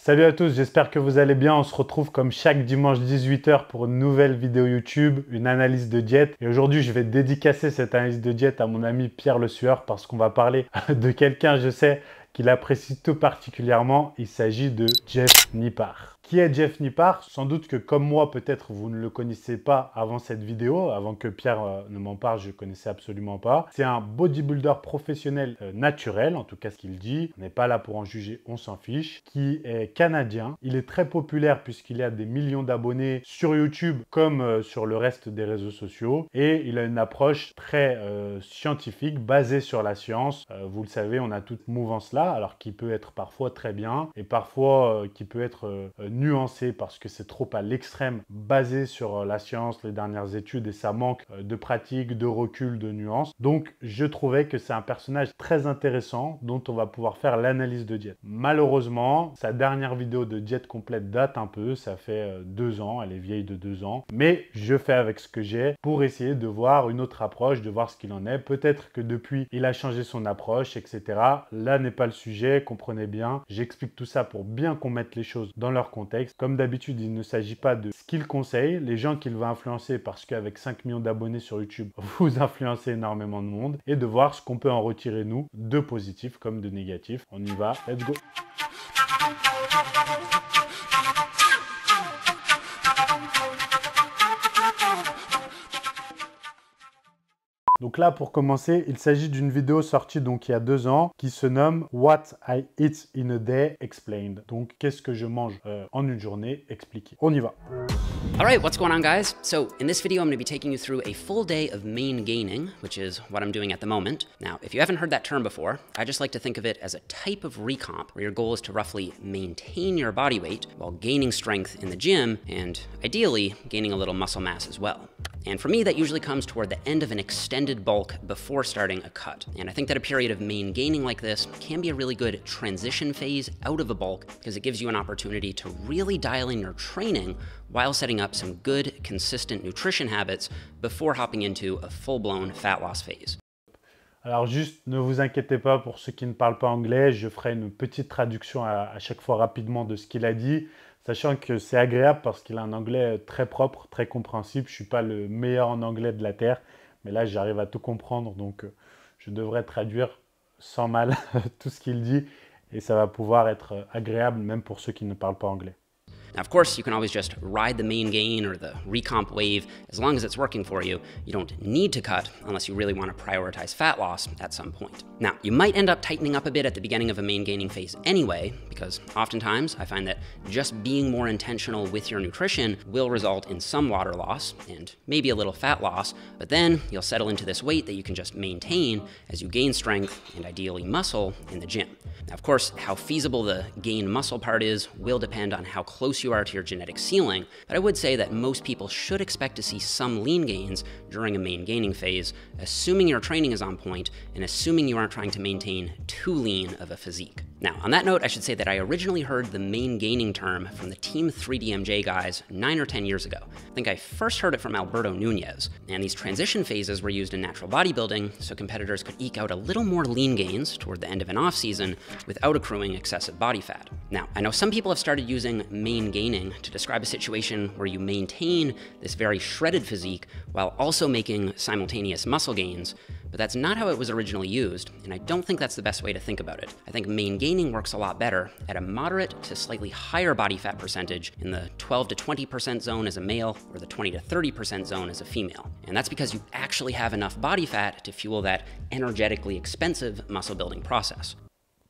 Salut à tous, j'espère que vous allez bien. On se retrouve comme chaque dimanche 18 h pour une nouvelle vidéo YouTube, une analyse de diète. Et aujourd'hui, je vais dédicacer cette analyse de diète à mon ami Pierre Le Sueur parce qu'on va parler de quelqu'un, je sais, qu'il apprécie tout particulièrement. Il s'agit de Jeff Nippard. Qui est Jeff Nippard? Sans doute que comme moi, peut-être vous ne le connaissez pas avant cette vidéo, avant que Pierre ne m'en parle, je ne connaissais absolument pas. C'est un bodybuilder professionnel naturel, en tout cas ce qu'il dit. On n'est pas là pour en juger, on s'en fiche. Qui est canadien. Il est très populaire puisqu'il a des millions d'abonnés sur YouTube comme sur le reste des réseaux sociaux. Et il a une approche très scientifique, basée sur la science. Vous le savez, on a toute mouvance là, alors qui peut être parfois très bien et parfois qui peut être nuancé parce que c'est trop à l'extrême, basé sur la science, les dernières études et ça manque de pratique, de recul, de nuances. Donc je trouvais que c'est un personnage très intéressant dont on va pouvoir faire l'analyse de diète. Malheureusement, sa dernière vidéo de diète complète date un peu, ça fait 2 ans, elle est vieille de 2 ans, mais je fais avec ce que j'ai pour essayer de voir une autre approche, de voir ce qu'il en est. Peut-être que depuis, il a changé son approche, etc. Là n'est pas le sujet, comprenez bien. J'explique tout ça pour bien qu'on mette les choses dans leur contexte. Comme d'habitude, il ne s'agit pas de ce qu'il conseille, les gens qu'il va influencer parce qu'avec 5 millions d'abonnés sur YouTube, vous influencez énormément de monde et de voir ce qu'on peut en retirer nous, de positif comme de négatif. On y va, let's go! Donc là, pour commencer, il s'agit d'une vidéo sortie donc il y a 2 ans qui se nomme What I Eat in a Day Explained. Donc, qu'est-ce que je mange en une journée expliqué. On y va. All right, what's going on, guys? So in this video, I'm going to be taking you through a full day of main gaining, which is what I'm doing at the moment. Now, if you haven't heard that term before, I just like to think of it as a type of recomp where your goal is to roughly maintain your body weight while gaining strength in the gym and ideally gaining a little muscle mass as well. And for me, that usually comes toward the end of an extended bulk before starting a cut. And I think that a period of main gaining like this can be a really good transition phase out of a bulk because it gives you an opportunity to really dial in your training while setting up some good, consistent nutrition habits before hopping into a full-blown fat loss phase. Alors juste, ne vous inquiétez pas pour ceux qui ne parlent pas anglais, je ferai une petite traduction à chaque fois rapidement de ce qu'il a dit, sachant que c'est agréable parce qu'il a un anglais très propre, très compréhensible. Je ne suis pas le meilleur en anglais de la Terre, mais là j'arrive à tout comprendre, donc je devrais traduire sans mal tout ce qu'il dit et ça va pouvoir être agréable même pour ceux qui ne parlent pas anglais. Now, of course, you can always just ride the main gain or the recomp wave as long as it's working for you. You don't need to cut unless you really want to prioritize fat loss at some point. Now, you might end up tightening up a bit at the beginning of a main gaining phase anyway, because oftentimes I find that just being more intentional with your nutrition will result in some water loss and maybe a little fat loss, but then you'll settle into this weight that you can just maintain as you gain strength and ideally muscle in the gym. Now, of course, how feasible the gain muscle part is will depend on how close you are to your genetic ceiling, but I would say that most people should expect to see some lean gains during a main gaining phase, assuming your training is on point and assuming you aren't trying to maintain too lean of a physique. Now, on that note, I should say that I originally heard the main gaining term from the Team 3DMJ guys 9 or 10 years ago. I think I first heard it from Alberto Nunez, and these transition phases were used in natural bodybuilding so competitors could eke out a little more lean gains toward the end of an off-season without accruing excessive body fat. Now, I know some people have started using main gaining to describe a situation where you maintain this very shredded physique while also making simultaneous muscle gains, but that's not how it was originally used, and I don't think that's the best way to think about it. I think main gaining works a lot better at a moderate to slightly higher body fat percentage in the 12 to 20% zone as a male or the 20 to 30% zone as a female. And that's because you actually have enough body fat to fuel that energetically expensive muscle building process.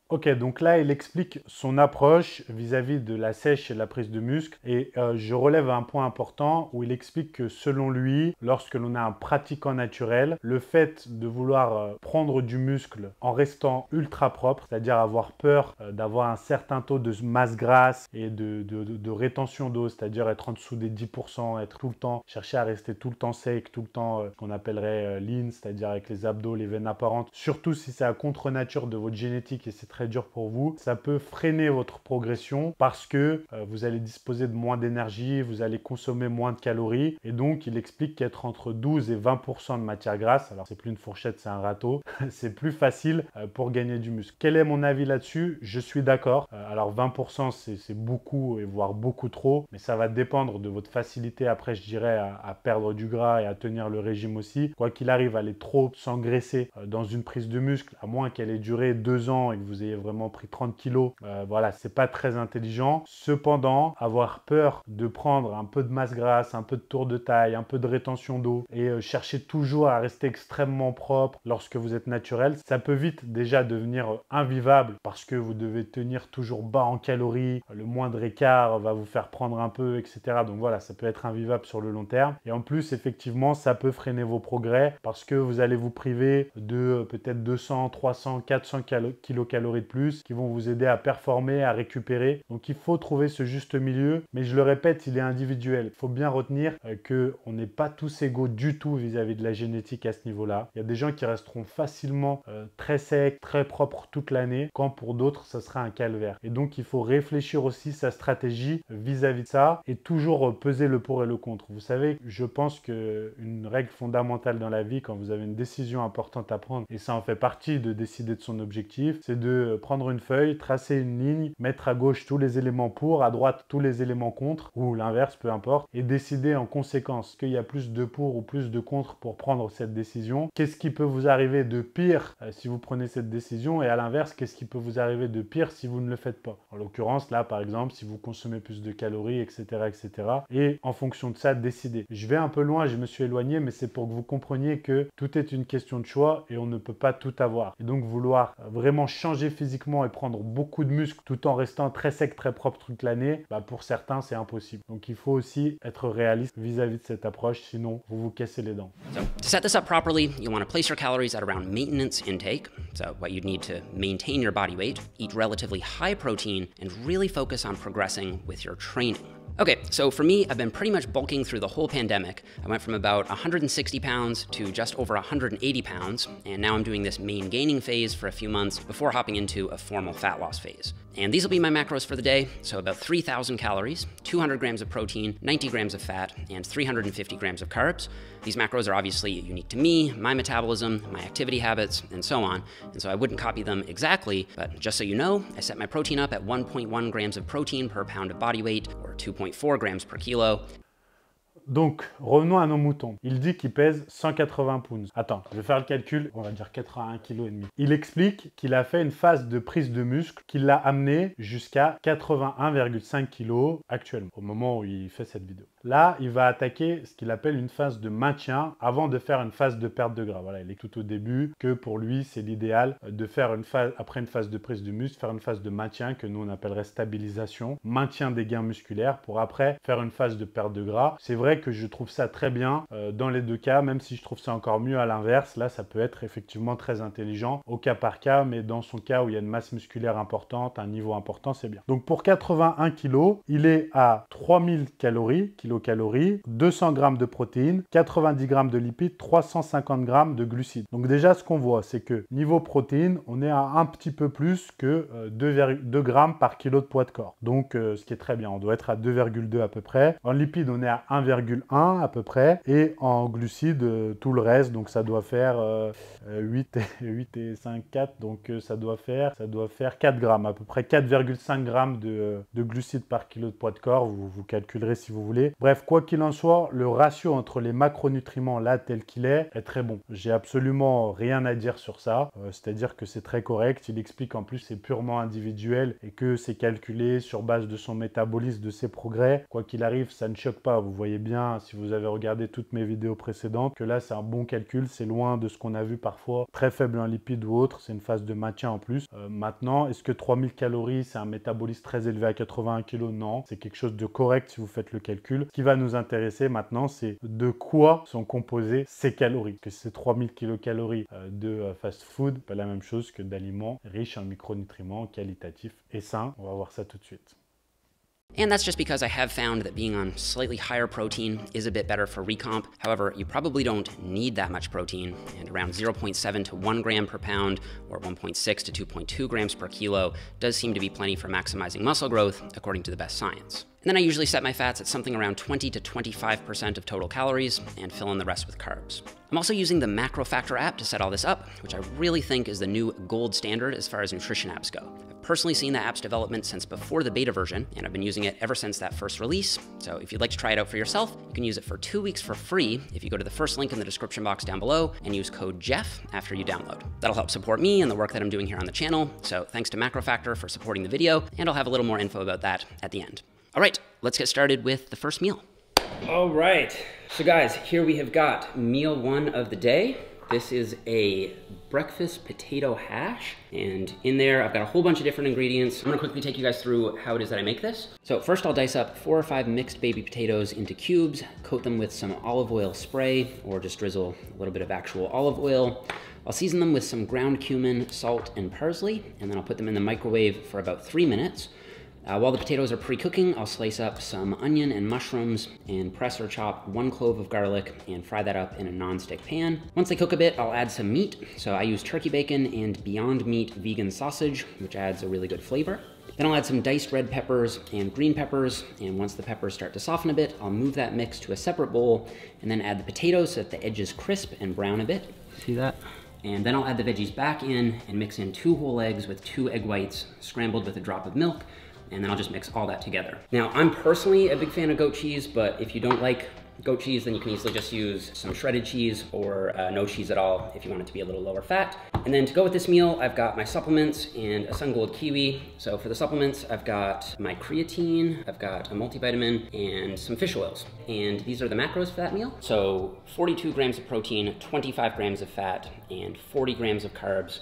Ok, donc là, il explique son approche vis-à-vis de la sèche et de la prise de muscle. Et je relève un point important où il explique que selon lui, lorsque l'on a un pratiquant naturel, le fait de vouloir prendre du muscle en restant ultra propre, c'est-à-dire avoir peur d'avoir un certain taux de masse grasse et de rétention d'eau, c'est-à-dire être en dessous des 10%, être tout le temps, chercher à rester tout le temps sec, tout le temps ce qu'on appellerait lean, c'est-à-dire avec les abdos, les veines apparentes, surtout si c'est à contre-nature de votre génétique et c'est très très dur pour vous. Ça peut freiner votre progression parce que vous allez disposer de moins d'énergie, vous allez consommer moins de calories. Et donc, il explique qu'être entre 12 et 20% de matière grasse, alors c'est plus une fourchette, c'est un râteau, c'est plus facile pour gagner du muscle. Quel est mon avis là-dessus? Je suis d'accord. Alors 20% c'est beaucoup et voire beaucoup trop, mais ça va dépendre de votre facilité après, je dirais, à perdre du gras et à tenir le régime aussi. Quoi qu'il arrive, aller trop s'engraisser dans une prise de muscle, à moins qu'elle ait duré 2 ans et que vous ayez vraiment pris 30 kilos, voilà, c'est pas très intelligent. Cependant, avoir peur de prendre un peu de masse grasse, un peu de tour de taille, un peu de rétention d'eau et chercher toujours à rester extrêmement propre lorsque vous êtes naturel, ça peut vite déjà devenir invivable parce que vous devez tenir toujours bas en calories, le moindre écart va vous faire prendre un peu, etc. Donc voilà, ça peut être invivable sur le long terme. Et en plus, effectivement, ça peut freiner vos progrès parce que vous allez vous priver de peut-être 200, 300, 400 kilocalories de plus qui vont vous aider à performer, à récupérer. Donc il faut trouver ce juste milieu, mais je le répète, il est individuel. Il faut bien retenir qu'on n'est pas tous égaux du tout vis-à-vis de la génétique à ce niveau-là. Il y a des gens qui resteront facilement très secs, très propres toute l'année, quand pour d'autres, ça sera un calvaire. Et donc, il faut réfléchir aussi sa stratégie vis-à-vis de ça et toujours peser le pour et le contre. Vous savez, je pense qu'une règle fondamentale dans la vie, quand vous avez une décision importante à prendre, et ça en fait partie de décider de son objectif, c'est de prendre une feuille, tracer une ligne, mettre à gauche tous les éléments pour, à droite tous les éléments contre, ou l'inverse, peu importe, et décider en conséquence qu'il y a plus de pour ou plus de contre pour prendre cette décision. Qu'est-ce qui peut vous arriver de pire si vous prenez cette décision, et à l'inverse, qu'est-ce qui peut vous arriver de pire si vous ne le faites pas. En l'occurrence, là, par exemple, si vous consommez plus de calories, etc., etc. Et en fonction de ça, décider. Je vais un peu loin, je me suis éloigné, mais c'est pour que vous compreniez que tout est une question de choix et on ne peut pas tout avoir. Et donc, vouloir vraiment changer physiquement et prendre beaucoup de muscles tout en restant très sec, très propre toute l'année, pour certains, c'est impossible. Donc, il faut aussi être réaliste vis-à-vis de cette approche, sinon vous vous cassez les dents. So to set this up properly, you want to place your calories at around maintenance intake, so what you'd need to maintain your body weight, eat relatively high protein, and really focus on progressing with your training. Okay, so for me, I've been pretty much bulking through the whole pandemic. I went from about 160 pounds to just over 180 pounds, and now I'm doing this main gaining phase for a few months before hopping into a formal fat loss phase. And these will be my macros for the day, so about 3,000 calories, 200 grams of protein, 90 grams of fat, and 350 grams of carbs. These macros are obviously unique to me, my metabolism, my activity habits, and so on, and so I wouldn't copy them exactly, but just so you know, I set my protein up at 1.1 grams of protein per pound of body weight, or 2.4 grams per kilo. Donc, revenons à nos moutons. Il dit qu'il pèse 180 pounds. Attends, je vais faire le calcul, on va dire 81,5 kg. Il explique qu'il a fait une phase de prise de muscle qui l'a amené jusqu'à 81,5 kg actuellement, au moment où il fait cette vidéo. Là, il va attaquer ce qu'il appelle une phase de maintien avant de faire une phase de perte de gras. Voilà, il est tout au début que pour lui, c'est l'idéal de faire une phase, après une phase de prise de muscle, faire une phase de maintien que nous on appellerait stabilisation, maintien des gains musculaires pour après faire une phase de perte de gras. C'est vrai que je trouve ça très bien dans les deux cas, même si je trouve ça encore mieux à l'inverse. Là, ça peut être effectivement très intelligent au cas par cas, mais dans son cas où il y a une masse musculaire importante, un niveau important, c'est bien. Donc pour 81 kg, il est à 3000 calories, kilocalories, 200 g de protéines, 90 g de lipides, 350 g de glucides. Donc déjà, ce qu'on voit, c'est que niveau protéines, on est à un petit peu plus que 2 grammes par kilo de poids de corps. Donc ce qui est très bien, on doit être à 2,2 à peu près. En lipides, on est à 1,1 à peu près. Et en glucides, tout le reste, donc ça doit faire 8 et 5, 4. Donc ça doit faire 4 grammes, à peu près 4,5 grammes de glucides par kilo de poids de corps. Vous calculerez si vous voulez. Bref, quoi qu'il en soit, le ratio entre les macronutriments là tel qu'il est très bon. J'ai absolument rien à dire sur ça. C'est-à-dire que c'est très correct. Il explique en plus c'est purement individuel et que c'est calculé sur base de son métabolisme, de ses progrès. Quoi qu'il arrive, ça ne choque pas. Vous voyez bien, si vous avez regardé toutes mes vidéos précédentes, que là c'est un bon calcul. C'est loin de ce qu'on a vu parfois, très faible en lipides ou autre. C'est une phase de maintien en plus. Maintenant, est-ce que 3000 calories, c'est un métabolisme très élevé à 81 kg? Non. C'est quelque chose de correct si vous faites le calcul. Ce qui va nous intéresser maintenant, c'est de quoi sont composées ces calories. Que ces 3000 kilocalories de fast food, pas la même chose que d'aliments riches en micronutriments, qualitatifs et sains. On va voir ça tout de suite. And that's just because I have found that being on slightly higher protein is a bit better for recomp. However, you probably don't need that much protein, and around 0.7 to 1 gram per pound or 1.6 to 2.2 grams per kilo does seem to be plenty for maximizing muscle growth, according to the best science. And then I usually set my fats at something around 20 to 25% of total calories and fill in the rest with carbs. I'm also using the MacroFactor app to set all this up, which I really think is the new gold standard as far as nutrition apps go. I've personally seen the app's development since before the beta version, and I've been using it ever since that first release. So if you'd like to try it out for yourself, you can use it for 2 weeks for free if you go to the first link in the description box down below and use code Jeff after you download. That'll help support me and the work that I'm doing here on the channel. So thanks to MacroFactor for supporting the video, and I'll have a little more info about that at the end. All right, let's get started with the first meal. All right, so guys, here we have got meal one of the day. This is a breakfast potato hash, and in there I've got a whole bunch of different ingredients. I'm gonna quickly take you guys through how it is that I make this. So first I'll dice up 4 or 5 mixed baby potatoes into cubes, coat them with some olive oil spray, or just drizzle a little bit of actual olive oil. I'll season them with some ground cumin, salt, and parsley, and then I'll put them in the microwave for about 3 minutes. While the potatoes are pre-cooking, I'll slice up some onion and mushrooms and press or chop 1 clove of garlic and fry that up in a non-stick pan. Once they cook a bit, I'll add some meat. So I use turkey bacon and Beyond Meat vegan sausage, which adds a really good flavor. Then I'll add some diced red peppers and green peppers, and once the peppers start to soften a bit, I'll move that mix to a separate bowl and then add the potatoes so that the edges crisp and brown a bit. See that? And then I'll add the veggies back in and mix in 2 whole eggs with 2 egg whites scrambled with a drop of milk, and then I'll just mix all that together. Now, I'm personally a big fan of goat cheese, but if you don't like goat cheese, then you can easily just use some shredded cheese or no cheese at all if you want it to be a little lower fat. And then to go with this meal, I've got my supplements and a Sun Gold kiwi. So for the supplements, I've got my creatine, I've got a multivitamin, and some fish oils. And these are the macros for that meal. So 42 grams of protein, 25 grams of fat, and 40 grams of carbs.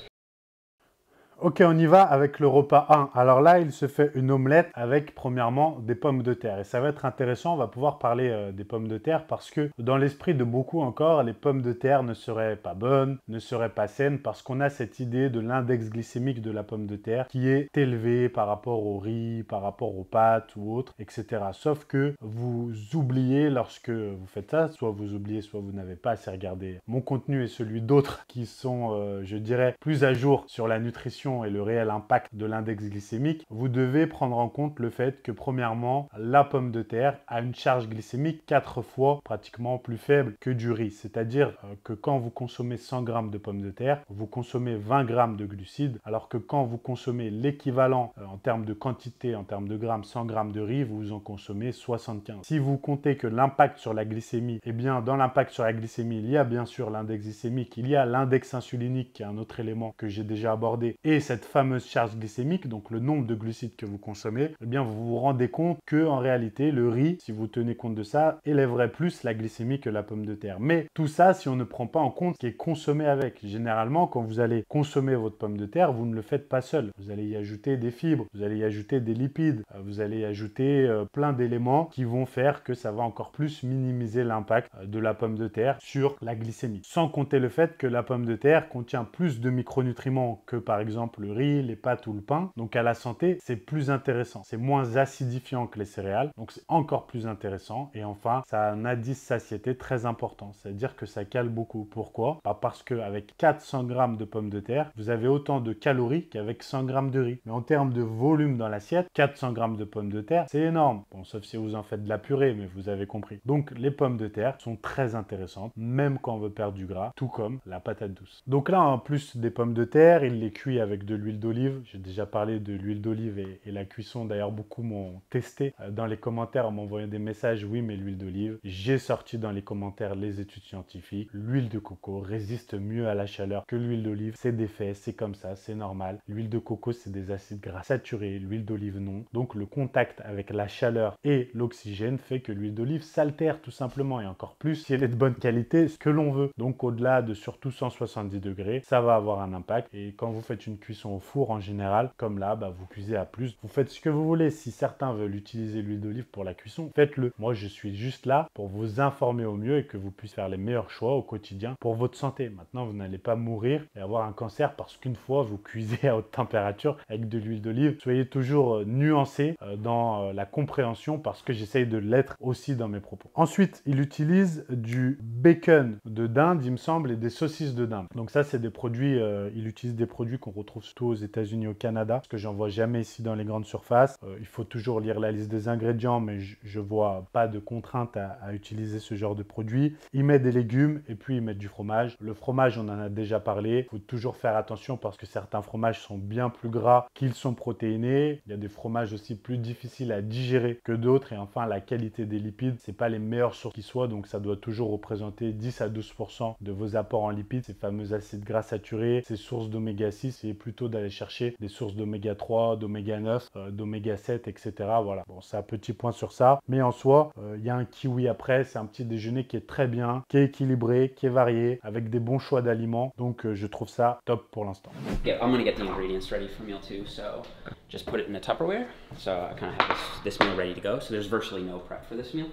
Ok, on y va avec le repas 1. Alors là, il se fait une omelette avec, premièrement, des pommes de terre. Et ça va être intéressant, on va pouvoir parler des pommes de terre parce que dans l'esprit de beaucoup encore, les pommes de terre ne seraient pas bonnes, ne seraient pas saines parce qu'on a cette idée de l'index glycémique de la pomme de terre qui est élevé par rapport au riz, par rapport aux pâtes ou autres, etc. Sauf que vous oubliez lorsque vous faites ça, soit vous oubliez, soit vous n'avez pas assez regardé mon contenu et celui d'autres qui sont, je dirais, plus à jour sur la nutrition et le réel impact de l'index glycémique, vous devez prendre en compte le fait que premièrement, la pomme de terre a une charge glycémique 4 fois pratiquement plus faible que du riz. C'est-à-dire que quand vous consommez 100 g de pommes de terre, vous consommez 20 g de glucides, alors que quand vous consommez l'équivalent en termes de quantité, en termes de grammes, 100 g de riz, vous en consommez 75. Si vous comptez que l'impact sur la glycémie, eh bien dans l'impact sur la glycémie, il y a bien sûr l'index glycémique, il y a l'index insulinique qui est un autre élément que j'ai déjà abordé, et cette fameuse charge glycémique, donc le nombre de glucides que vous consommez, eh bien vous vous rendez compte que en réalité le riz, si vous tenez compte de ça, élèverait plus la glycémie que la pomme de terre. Mais tout ça, si on ne prend pas en compte ce qui est consommé avec. Généralement, quand vous allez consommer votre pomme de terre, vous ne le faites pas seul. Vous allez y ajouter des fibres, vous allez y ajouter des lipides, vous allez y ajouter plein d'éléments qui vont faire que ça va encore plus minimiser l'impact de la pomme de terre sur la glycémie. Sans compter le fait que la pomme de terre contient plus de micronutriments que par exemple le riz, les pâtes ou le pain. Donc à la santé, c'est plus intéressant. C'est moins acidifiant que les céréales, donc c'est encore plus intéressant. Et enfin, ça a un indice satiété très important, c'est-à-dire que ça cale beaucoup. Pourquoi? Parce qu'avec 400 g de pommes de terre, vous avez autant de calories qu'avec 100 g de riz. Mais en termes de volume dans l'assiette, 400 g de pommes de terre, c'est énorme. Bon, sauf si vous en faites de la purée, mais vous avez compris. Donc les pommes de terre sont très intéressantes, même quand on veut perdre du gras, tout comme la patate douce. Donc là, en plus des pommes de terre, il les cuit avec de l'huile d'olive. J'ai déjà parlé de l'huile d'olive et la cuisson. D'ailleurs, beaucoup m'ont testé dans les commentaires en m'envoyant des messages. Oui, mais l'huile d'olive. J'ai sorti dans les commentaires les études scientifiques. L'huile de coco résiste mieux à la chaleur que l'huile d'olive. C'est des faits, c'est comme ça, c'est normal. L'huile de coco, c'est des acides gras saturés. L'huile d'olive, non. Donc, le contact avec la chaleur et l'oxygène fait que l'huile d'olive s'altère tout simplement. Et encore plus, si elle est de bonne qualité, ce que l'on veut. Donc, au-delà de surtout 170 degrés, ça va avoir un impact. Et quand vous faites une cuisson au four en général. Comme là, vous cuisez à plus. Vous faites ce que vous voulez. Si certains veulent utiliser l'huile d'olive pour la cuisson, faites-le. Moi, je suis juste là pour vous informer au mieux et que vous puissiez faire les meilleurs choix au quotidien pour votre santé. Maintenant, vous n'allez pas mourir et avoir un cancer parce qu'une fois vous cuisez à haute température avec de l'huile d'olive. Soyez toujours nuancé dans la compréhension parce que j'essaye de l'être aussi dans mes propos. Ensuite, il utilise du bacon de dinde, il me semble, et des saucisses de dinde. Donc ça, c'est des produits, il utilise des produits qu'on retrouve surtout aux États-Unis et au Canada, parce que j'en vois jamais ici dans les grandes surfaces. Il faut toujours lire la liste des ingrédients, mais je vois pas de contrainte à utiliser ce genre de produits. Il met des légumes et puis il met du fromage. Le fromage, on en a déjà parlé. Il faut toujours faire attention parce que certains fromages sont bien plus gras qu'ils sont protéinés. Il y a des fromages aussi plus difficiles à digérer que d'autres. Et enfin, la qualité des lipides, c'est pas les meilleures sources qui soient, donc ça doit toujours représenter 10 à 12% de vos apports en lipides, ces fameux acides gras saturés, ces sources d'oméga 6, et plutôt d'aller chercher des sources d'oméga 3, d'oméga 9, d'oméga 7, etc. Voilà, bon, c'est un petit point sur ça, mais en soi, il y a un kiwi après, c'est un petit déjeuner qui est très bien, qui est équilibré, qui est varié, avec des bons choix d'aliments, donc je trouve ça top pour l'instant. Yeah, I'm gonna get the ingredients ready for meal 2, so just put it in a Tupperware. So I kind of have this meal ready to go. So there's virtually no prep for this meal.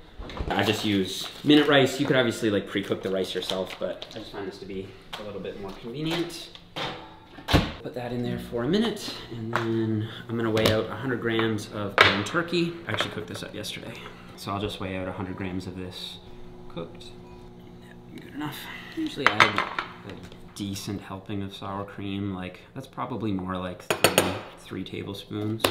I just use minute rice. You could obviously like pre-cook the rice yourself, but I just find this to be a little bit more convenient. Put that in there for a minute, and then I'm gonna weigh out 100 grams of ground turkey. I actually cooked this up yesterday, so I'll just weigh out 100 grams of this cooked. Good enough. Usually I have a decent helping of sour cream, like that's probably more like 3 tablespoons.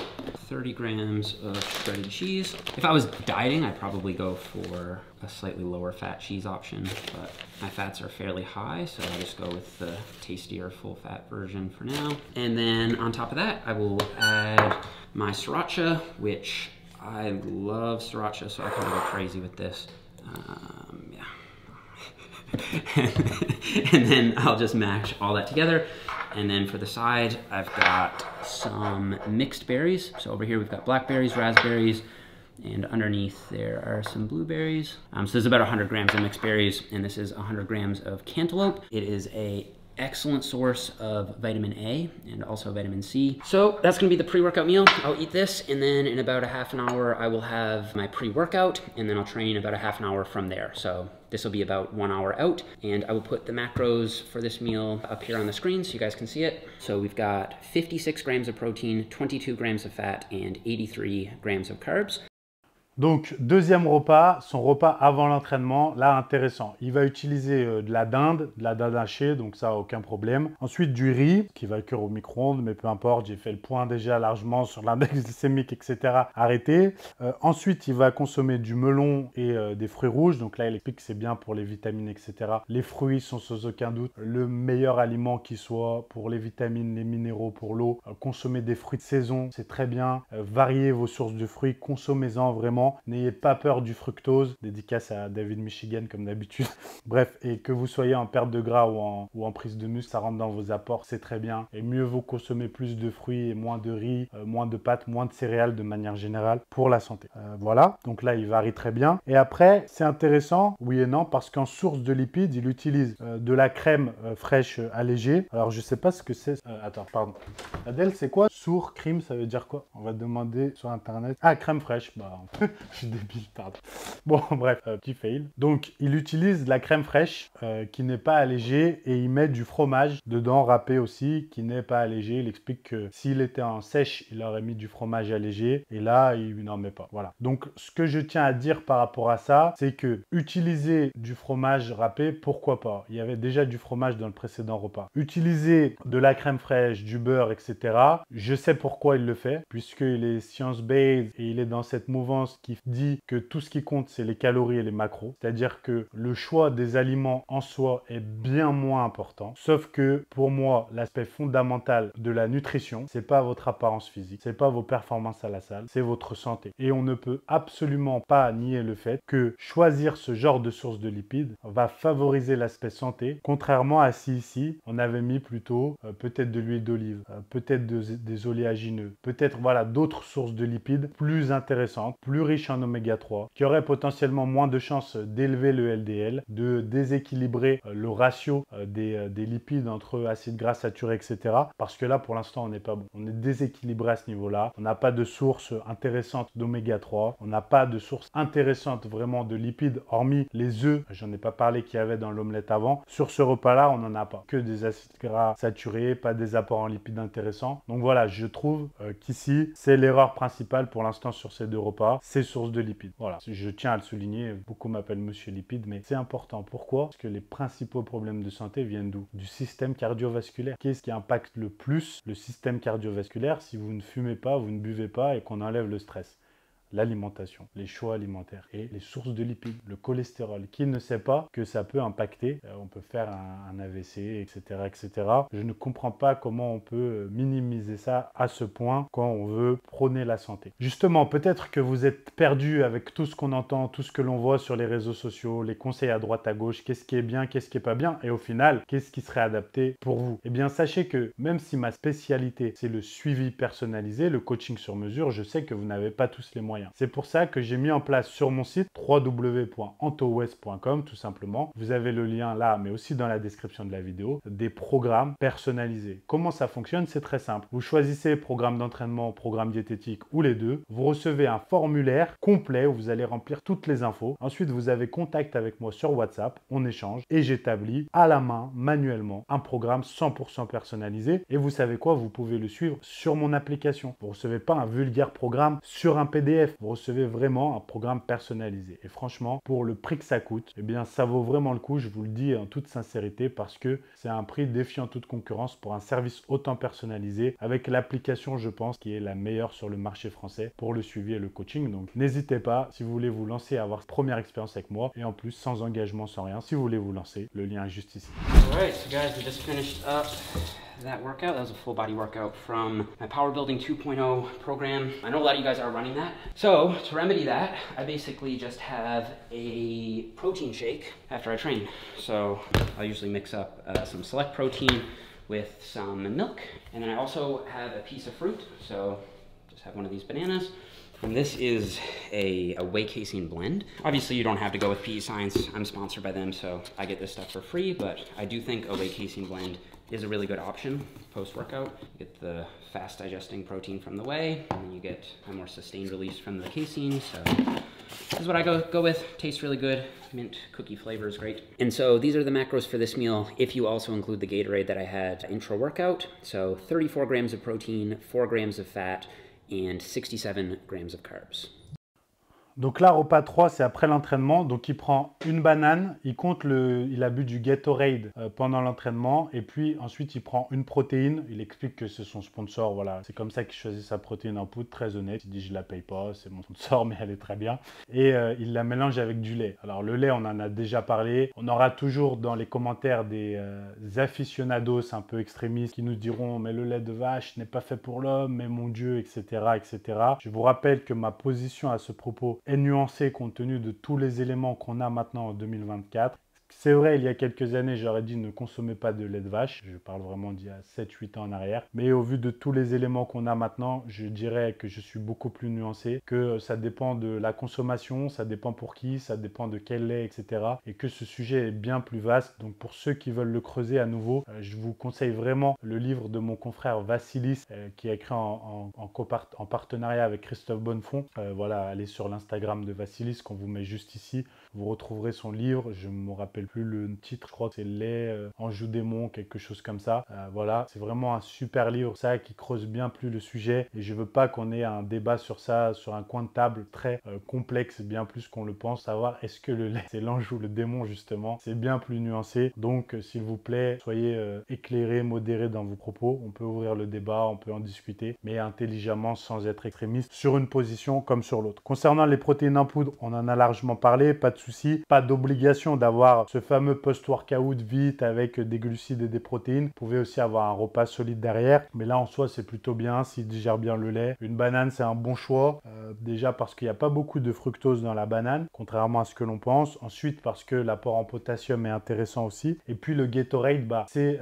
30 grams of shredded cheese. If I was dieting, I'd probably go for a slightly lower fat cheese option, but my fats are fairly high, so I just go with the tastier full fat version for now. And then on top of that, I will add my sriracha, which I love sriracha, so I kind of go crazy with this. Yeah. And then I'll just mash all that together. And then for the side, I've got some mixed berries. So over here we've got blackberries, raspberries, and underneath there are some blueberries. So there's about 100 grams of mixed berries, and this is 100 grams of cantaloupe. It is a excellent source of vitamin A and also vitamin C. So that's gonna be the pre-workout meal. I'll eat this, and then in about a half an hour, I will have my pre-workout, and then I'll train about a half an hour from there. So this will be about 1 hour out, and I will put the macros for this meal up here on the screen so you guys can see it. So we've got 56 grams of protein, 22 grams of fat, and 83 grams of carbs. Donc, deuxième repas, son repas avant l'entraînement, là, intéressant. Il va utiliser de la dinde hachée, donc ça, aucun problème. Ensuite, du riz, qui va cuire au micro-ondes, mais peu importe, j'ai fait le point déjà largement sur l'index glycémique, etc. Arrêtez. Ensuite, il va consommer du melon et des fruits rouges. Donc là, il explique que c'est bien pour les vitamines, etc. Les fruits sont sans aucun doute le meilleur aliment qui soit pour les vitamines, les minéraux, pour l'eau. Consommez des fruits de saison, c'est très bien. Variez vos sources de fruits, consommez-en vraiment. N'ayez pas peur du fructose, dédicace à David Michigan comme d'habitude. Bref, et que vous soyez en perte de gras ou en prise de muscle, ça rentre dans vos apports, c'est très bien. Et mieux vaut consommer plus de fruits et moins de riz, moins de pâtes, moins de céréales de manière générale pour la santé. Voilà, donc là il varie très bien. Et après, c'est intéressant, oui et non, parce qu'en source de lipides, il utilise de la crème fraîche allégée. Alors je sais pas ce que c'est. Attends, pardon. Adèle, c'est quoi? Sour, crème, ça veut dire quoi? On va demander sur internet. Ah, crème fraîche, bah je suis débile, pardon. Bon, bref, petit fail. Donc, il utilise de la crème fraîche qui n'est pas allégée et il met du fromage dedans, râpé aussi, qui n'est pas allégé. Il explique que s'il était en sèche, il aurait mis du fromage allégé et là, il n'en met pas. Voilà. Donc, ce que je tiens à dire par rapport à ça, c'est que utiliser du fromage râpé, pourquoi pas? Il y avait déjà du fromage dans le précédent repas. Utiliser de la crème fraîche, du beurre, etc. Je sais pourquoi il le fait, puisqu'il est science-based et il est dans cette mouvance qui dit que tout ce qui compte, c'est les calories et les macros. C'est-à-dire que le choix des aliments en soi est bien moins important. Sauf que pour moi, l'aspect fondamental de la nutrition, c'est pas votre apparence physique, c'est pas vos performances à la salle, c'est votre santé. Et on ne peut absolument pas nier le fait que choisir ce genre de source de lipides va favoriser l'aspect santé, contrairement à si ici, on avait mis plutôt peut-être de l'huile d'olive, peut-être des les oléagineux, peut-être voilà d'autres sources de lipides plus intéressantes, plus riches en oméga 3, qui auraient potentiellement moins de chances d'élever le LDL, de déséquilibrer le ratio des lipides entre acides gras saturés, etc. Parce que là, pour l'instant, on n'est pas bon. On est déséquilibré à ce niveau-là. On n'a pas de source intéressante d'oméga 3. On n'a pas de source intéressante vraiment de lipides, hormis les œufs. J'en ai pas parlé qu'il y avait dans l'omelette avant. Sur ce repas-là, on n'en a pas. Que des acides gras saturés, pas des apports en lipides intéressants. Donc voilà, je trouve qu'ici, c'est l'erreur principale pour l'instant sur ces deux repas, ces sources de lipides. Voilà, je tiens à le souligner. Beaucoup m'appellent Monsieur Lipide, mais c'est important. Pourquoi? Parce que les principaux problèmes de santé viennent d'où? Du système cardiovasculaire. Qu'est-ce qui impacte le plus le système cardiovasculaire si vous ne fumez pas, vous ne buvez pas et qu'on enlève le stress? L'alimentation, les choix alimentaires et les sources de lipides, le cholestérol. Qui ne sait pas que ça peut impacter, on peut faire un AVC, etc., etc. Je ne comprends pas comment on peut minimiser ça à ce point quand on veut prôner la santé. Justement, peut-être que vous êtes perdu avec tout ce qu'on entend, tout ce que l'on voit sur les réseaux sociaux, les conseils à droite à gauche, qu'est-ce qui est bien, qu'est-ce qui est pas bien, et au final, qu'est-ce qui serait adapté pour vous? Eh bien, sachez que même si ma spécialité, c'est le suivi personnalisé, le coaching sur mesure, je sais que vous n'avez pas tous les moyens. C'est pour ça que j'ai mis en place sur mon site www.antowest.com tout simplement. Vous avez le lien là, mais aussi dans la description de la vidéo, des programmes personnalisés. Comment ça fonctionne? C'est très simple. Vous choisissez programme d'entraînement, programme diététique ou les deux. Vous recevez un formulaire complet où vous allez remplir toutes les infos. Ensuite, vous avez contact avec moi sur WhatsApp, on échange et j'établis à la main, manuellement, un programme 100% personnalisé. Et vous savez quoi? Vous pouvez le suivre sur mon application. Vous ne recevez pas un vulgaire programme sur un PDF. Vous recevez vraiment un programme personnalisé. Et franchement, pour le prix que ça coûte, eh bien, ça vaut vraiment le coup. Je vous le dis en toute sincérité parce que c'est un prix défiant toute concurrence pour un service autant personnalisé avec l'application, je pense, qui est la meilleure sur le marché français pour le suivi et le coaching. Donc, n'hésitez pas si vous voulez vous lancer à avoir cette première expérience avec moi et en plus, sans engagement, sans rien. Si vous voulez vous lancer, le lien est juste ici. All right, so guys, we just finished up that workout. That was a full body workout from my Power Building 2.0 program. I know a lot of you guys are running that. So to remedy that, I basically just have a protein shake after I train. So I'll usually mix up some select protein with some milk. And then I also have a piece of fruit. So just have one of these bananas. And this is a whey casein blend. Obviously, you don't have to go with PE Science. I'm sponsored by them, so I get this stuff for free, but I do think a whey casein blend is a really good option post-workout. You get the fast digesting protein from the whey, and then you get a more sustained release from the casein, so this is what I go with. Tastes really good. Mint cookie flavor is great. And so these are the macros for this meal if you also include the Gatorade that I had intro workout. So 34 grams of protein, 4 grams of fat, and 67 grams of carbs. Donc là, repas 3, c'est après l'entraînement. Donc il prend une banane, il a bu du Gatorade pendant l'entraînement et puis ensuite il prend une protéine. Il explique que c'est son sponsor, voilà. C'est comme ça qu'il choisit sa protéine en poudre, très honnête. Il dit je la paye pas, c'est mon sponsor mais elle est très bien. Et il la mélange avec du lait. Alors le lait, on en a déjà parlé. On aura toujours dans les commentaires des aficionados un peu extrémistes qui nous diront mais le lait de vache n'est pas fait pour l'homme, mais mon Dieu, etc., etc. Je vous rappelle que ma position à ce propos est nuancée compte tenu de tous les éléments qu'on a maintenant en 2024. C'est vrai, il y a quelques années, j'aurais dit ne consommez pas de lait de vache. Je parle vraiment d'il y a 7-8 ans en arrière. Mais au vu de tous les éléments qu'on a maintenant, je dirais que je suis beaucoup plus nuancé, que ça dépend de la consommation, ça dépend pour qui, ça dépend de quel lait, etc. Et que ce sujet est bien plus vaste. Donc pour ceux qui veulent le creuser à nouveau, je vous conseille vraiment le livre de mon confrère Vassilis, qui est écrit en partenariat avec Christophe Bonnefond. Voilà, allez sur l'Instagram de Vassilis qu'on vous met juste ici. Vous retrouverez son livre, je ne me rappelle plus le titre, je crois que c'est Lait Anjou Démon, quelque chose comme ça. Voilà, c'est vraiment un super livre, ça qui creuse bien plus le sujet et je veux pas qu'on ait un débat sur ça, sur un coin de table très complexe, bien plus qu'on le pense, savoir est-ce que le lait c'est l'ange ou le démon justement, c'est bien plus nuancé. Donc s'il vous plaît, soyez éclairés, modérés dans vos propos, on peut ouvrir le débat, on peut en discuter, mais intelligemment sans être extrémiste sur une position comme sur l'autre. Concernant les protéines en poudre, on en a largement parlé, pas de souci, pas d'obligation d'avoir ce fameux post-workout vite avec des glucides et des protéines. Vous pouvez aussi avoir un repas solide derrière. Mais là, en soi, c'est plutôt bien s'il digère bien le lait. Une banane, c'est un bon choix. Déjà parce qu'il n'y a pas beaucoup de fructose dans la banane, contrairement à ce que l'on pense. Ensuite, parce que l'apport en potassium est intéressant aussi. Et puis le Gatorade,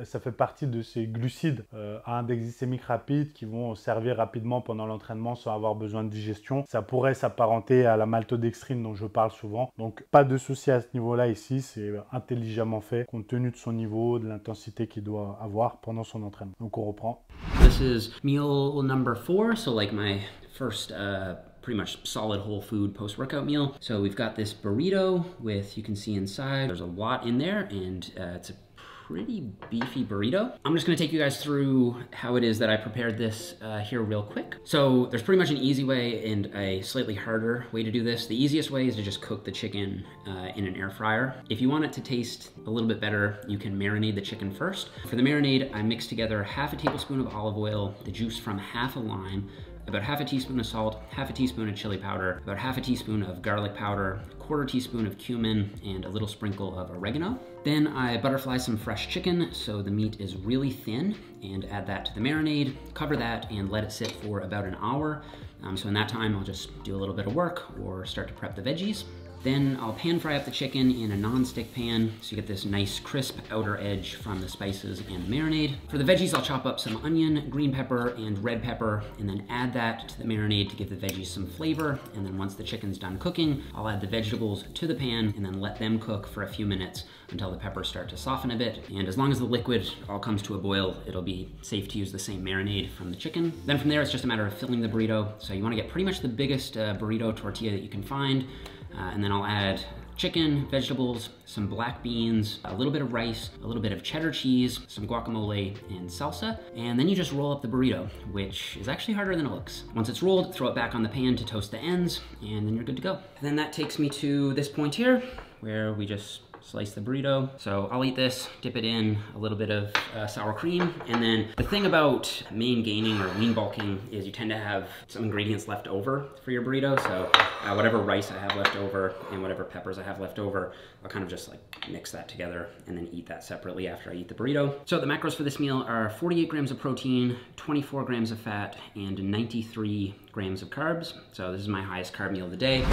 ça fait partie de ces glucides à index glycémique rapide qui vont servir rapidement pendant l'entraînement sans avoir besoin de digestion. Ça pourrait s'apparenter à la maltodextrine dont je parle souvent. Donc pas de souci à ce niveau-là ici, c'est intelligemment fait compte tenu de son niveau, de l'intensité qu'il doit avoir pendant son entraînement. Donc on reprend. This is meal number 4, so like my first pretty much solid whole food post-workout meal. So we've got this burrito with, you can see inside, there's a lot in there, and it's a pretty beefy burrito. I'm just gonna take you guys through how it is that I prepared this here real quick. So there's pretty much an easy way and a slightly harder way to do this. The easiest way is to just cook the chicken in an air fryer. If you want it to taste a little bit better, you can marinate the chicken first. For the marinade, I mixed together half a tablespoon of olive oil, the juice from half a lime, about half a teaspoon of salt, half a teaspoon of chili powder, about half a teaspoon of garlic powder, a quarter teaspoon of cumin, and a little sprinkle of oregano. Then I butterfly some fresh chicken so the meat is really thin, and add that to the marinade, cover that, and let it sit for about an hour. So in that time, I'll just do a little bit of work or start to prep the veggies. Then I'll pan fry up the chicken in a non-stick pan so you get this nice crisp outer edge from the spices and the marinade. For the veggies, I'll chop up some onion, green pepper, and red pepper, and then add that to the marinade to give the veggies some flavor. And then once the chicken's done cooking, I'll add the vegetables to the pan and then let them cook for a few minutes until the peppers start to soften a bit. And as long as the liquid all comes to a boil, it'll be safe to use the same marinade from the chicken. Then from there, it's just a matter of filling the burrito. So you wanna get pretty much the biggest burrito tortilla that you can find. And then I'll add chicken, vegetables, some black beans, a little bit of rice, a little bit of cheddar cheese, some guacamole, and salsa. And then you just roll up the burrito, which is actually harder than it looks. Once it's rolled, throw it back on the pan to toast the ends, and then you're good to go. And then that takes me to this point here, where we just slice the burrito. So I'll eat this, dip it in a little bit of sour cream. And then the thing about main gaining or lean bulking is you tend to have some ingredients left over for your burrito. So whatever rice I have left over and whatever peppers I have left over, I'll kind of just like mix that together and then eat that separately after I eat the burrito. So the macros for this meal are 48 grams of protein, 24 grams of fat, and 93 grams of carbs. So this is my highest carb meal of the day.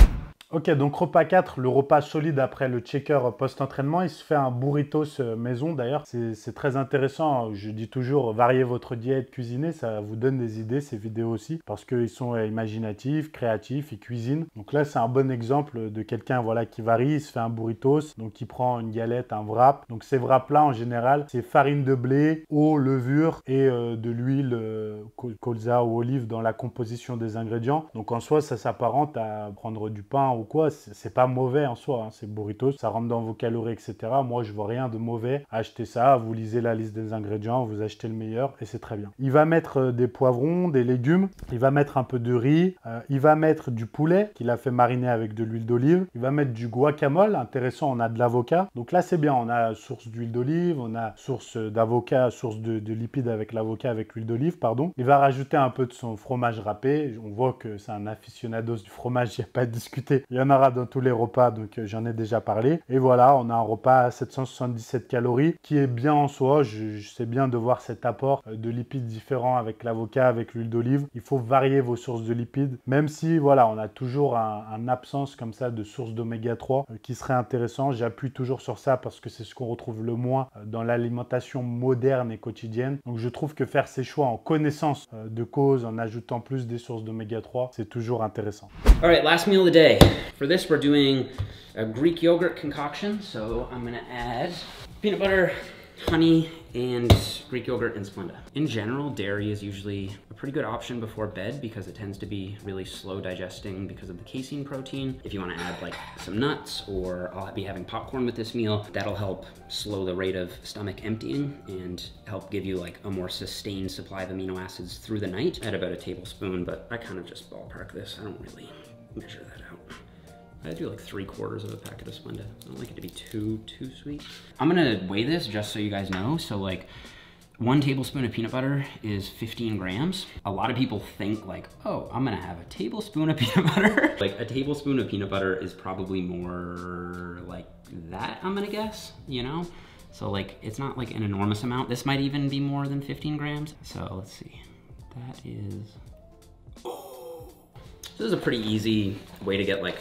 Ok, donc repas 4, le repas solide après le checker post-entraînement. Il se fait un burritos maison d'ailleurs. C'est très intéressant. Je dis toujours, variez votre diète, cuisinez. Ça vous donne des idées, ces vidéos aussi. Parce qu'ils sont imaginatifs, créatifs, ils cuisinent. Donc là, c'est un bon exemple de quelqu'un qui varie. Il se fait un burritos. Donc il prend une galette, un wrap. Donc ces wraps-là, en général, c'est farine de blé, eau, levure et de l'huile colza ou olive dans la composition des ingrédients. Donc en soi, ça s'apparente à prendre du pain ou quoi, c'est pas mauvais en soi, hein, c'est burritos, ça rentre dans vos calories, etc. Moi, je vois rien de mauvais à acheter ça. Vous lisez la liste des ingrédients, vous achetez le meilleur et c'est très bien. Il va mettre des poivrons, des légumes, il va mettre un peu de riz, il va mettre du poulet qu'il a fait mariner avec de l'huile d'olive, il va mettre du guacamole, intéressant, on a de l'avocat. Donc là, c'est bien, on a source d'huile d'olive, on a source d'avocat, source de lipides avec l'avocat, avec l'huile d'olive, pardon. Il va rajouter un peu de son fromage râpé. On voit que c'est un aficionados du fromage, il n'y a pas à discuter. Il y en aura dans tous les repas, donc j'en ai déjà parlé. Et voilà, on a un repas à 777 calories qui est bien en soi. Je sais bien de voir cet apport de lipides différents avec l'avocat, avec l'huile d'olive. Il faut varier vos sources de lipides, même si voilà, on a toujours un absence comme ça de sources d'oméga 3 qui serait intéressant. J'appuie toujours sur ça parce que c'est ce qu'on retrouve le moins dans l'alimentation moderne et quotidienne. Donc je trouve que faire ces choix en connaissance de cause, en ajoutant plus des sources d'oméga 3, c'est toujours intéressant. All right, last meal of the day. For this, we're doing a Greek yogurt concoction. So I'm gonna add peanut butter, honey, and Greek yogurt and Splenda. In general, dairy is usually a pretty good option before bed because it tends to be really slow digesting because of the casein protein. If you want to add like some nuts, or I'll be having popcorn with this meal, that'll help slow the rate of stomach emptying and help give you like a more sustained supply of amino acids through the night. Add about a tablespoon, but I kind of just ballpark this. I don't really measure that out. I do like 3/4 of a packet of Splenda. I don't like it to be too sweet. I'm gonna weigh this just so you guys know. So like 1 tablespoon of peanut butter is 15 grams. A lot of people think like, oh, I'm gonna have a tablespoon of peanut butter. Like a tablespoon of peanut butter is probably more like that, I'm gonna guess, you know? So like, it's not like an enormous amount. This might even be more than 15 grams. So let's see, that is, oh. This is a pretty easy way to get like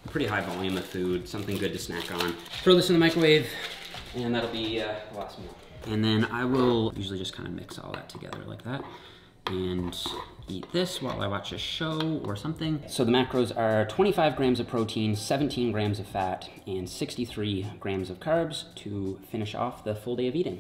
a pretty high volume of food, something good to snack on. Throw this in the microwave and that'll be the last meal. And then I will usually just kind of mix all that together like that and eat this while I watch a show or something. So the macros are 25 grams of protein, 17 grams of fat, and 63 grams of carbs to finish off the full day of eating.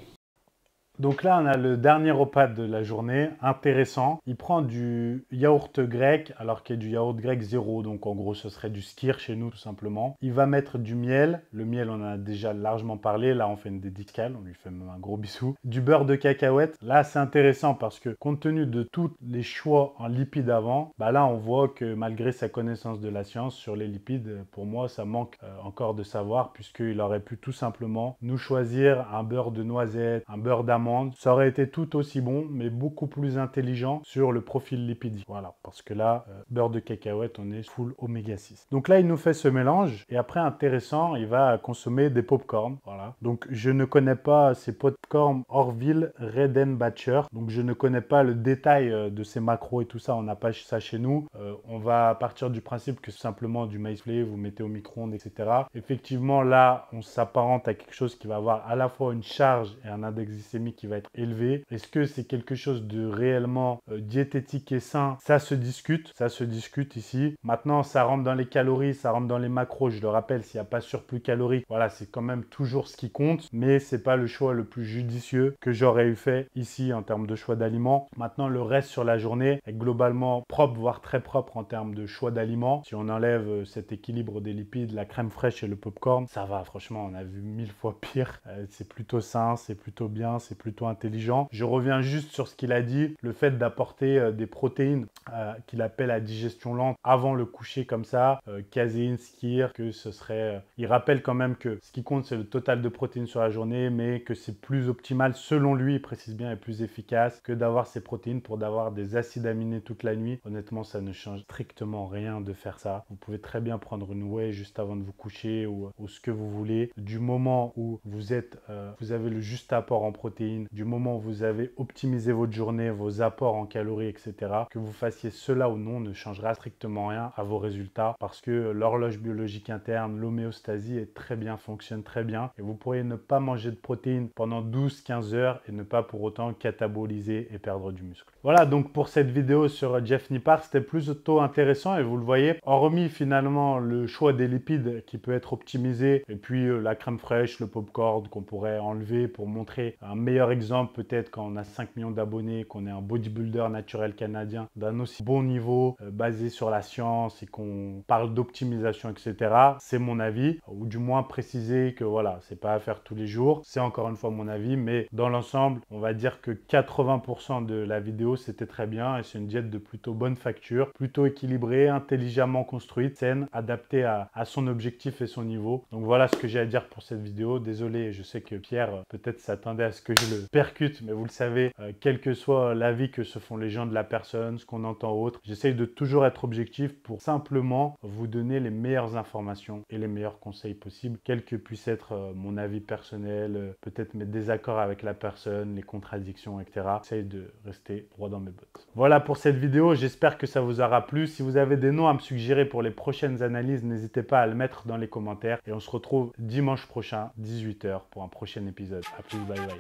Donc là, on a le dernier repas de la journée, intéressant. Il prend du yaourt grec, alors qu'il y a du yaourt grec 0, donc en gros, ce serait du skyr chez nous, tout simplement. Il va mettre du miel. Le miel, on en a déjà largement parlé. Là, on fait une dédicale, on lui fait même un gros bisou. Du beurre de cacahuète. Là, c'est intéressant parce que compte tenu de tous les choix en lipides avant, bah là, on voit que malgré sa connaissance de la science sur les lipides, pour moi, ça manque encore de savoir puisqu'il aurait pu tout simplement nous choisir un beurre de noisette, un beurre d'amande. Ça aurait été tout aussi bon, mais beaucoup plus intelligent sur le profil lipidique. Voilà, parce que là, beurre de cacahuète, on est full oméga 6. Donc là, il nous fait ce mélange. Et après, intéressant, il va consommer des pop-corn. Voilà. Donc, je ne connais pas ces pop-corn Orville Redenbacher. Donc, je ne connais pas le détail de ces macros et tout ça. On n'a pas ça chez nous. On va partir du principe que c'est simplement du maïs flé, vous mettez au micro-ondes, etc. Effectivement, là, on s'apparente à quelque chose qui va avoir à la fois une charge et un index glycémique qui va être élevé. Est-ce que c'est quelque chose de réellement diététique et sain? Ça se discute ici. Maintenant, ça rentre dans les calories, ça rentre dans les macros. Je le rappelle, s'il n'y a pas surplus calorique, voilà, c'est quand même toujours ce qui compte, mais c'est pas le choix le plus judicieux que j'aurais eu fait ici en termes de choix d'aliments. Maintenant, le reste sur la journée est globalement propre, voire très propre en termes de choix d'aliments. Si on enlève cet équilibre des lipides, la crème fraîche et le popcorn, ça va, franchement, on a vu 1000 fois pire. C'est plutôt sain, c'est plutôt bien, c'est plutôt intelligent. Je reviens juste sur ce qu'il a dit, le fait d'apporter des protéines qu'il appelle à digestion lente avant le coucher comme ça, caséine, skyr, que ce serait... il rappelle quand même que ce qui compte c'est le total de protéines sur la journée, mais que c'est plus optimal selon lui, il précise bien, et plus efficace que d'avoir ces protéines pour d'avoir des acides aminés toute la nuit. Honnêtement, ça ne change strictement rien de faire ça. Vous pouvez très bien prendre une whey juste avant de vous coucher ou ce que vous voulez. Du moment où vous avez le juste apport en protéines, du moment où vous avez optimisé votre journée, vos apports en calories, etc., que vous fassiez cela ou non ne changera strictement rien à vos résultats parce que l'horloge biologique interne, l'homéostasie est très bien, fonctionne très bien et vous pourriez ne pas manger de protéines pendant 12-15 heures et ne pas pour autant cataboliser et perdre du muscle. Voilà donc pour cette vidéo sur Jeff Nippard, c'était plutôt intéressant et vous le voyez, hormis finalement le choix des lipides qui peut être optimisé et puis la crème fraîche, le popcorn qu'on pourrait enlever pour montrer un meilleur exemple peut-être quand on a 5 millions d'abonnés, qu'on est un bodybuilder naturel canadien d'un aussi bon niveau basé sur la science et qu'on parle d'optimisation, etc. C'est mon avis, ou du moins préciser que voilà, c'est pas à faire tous les jours. C'est encore une fois mon avis, mais dans l'ensemble, on va dire que 80% de la vidéo, c'était très bien et c'est une diète de plutôt bonne facture, plutôt équilibrée, intelligemment construite, saine, adaptée à son objectif et son niveau. Donc voilà ce que j'ai à dire pour cette vidéo. Désolé, je sais que Pierre peut-être s'attendait à ce que je le percute, mais vous le savez, quel que soit l'avis que se font les gens de la personne, ce qu'on entend autre, j'essaye de toujours être objectif pour simplement vous donner les meilleures informations et les meilleurs conseils possibles, quel que puisse être mon avis personnel, peut-être mes désaccords avec la personne, les contradictions, etc. J'essaye de rester droit dans mes bottes. Voilà pour cette vidéo, j'espère que ça vous aura plu. Si vous avez des noms à me suggérer pour les prochaines analyses, n'hésitez pas à le mettre dans les commentaires et on se retrouve dimanche prochain, 18 h pour un prochain épisode. A plus, bye bye.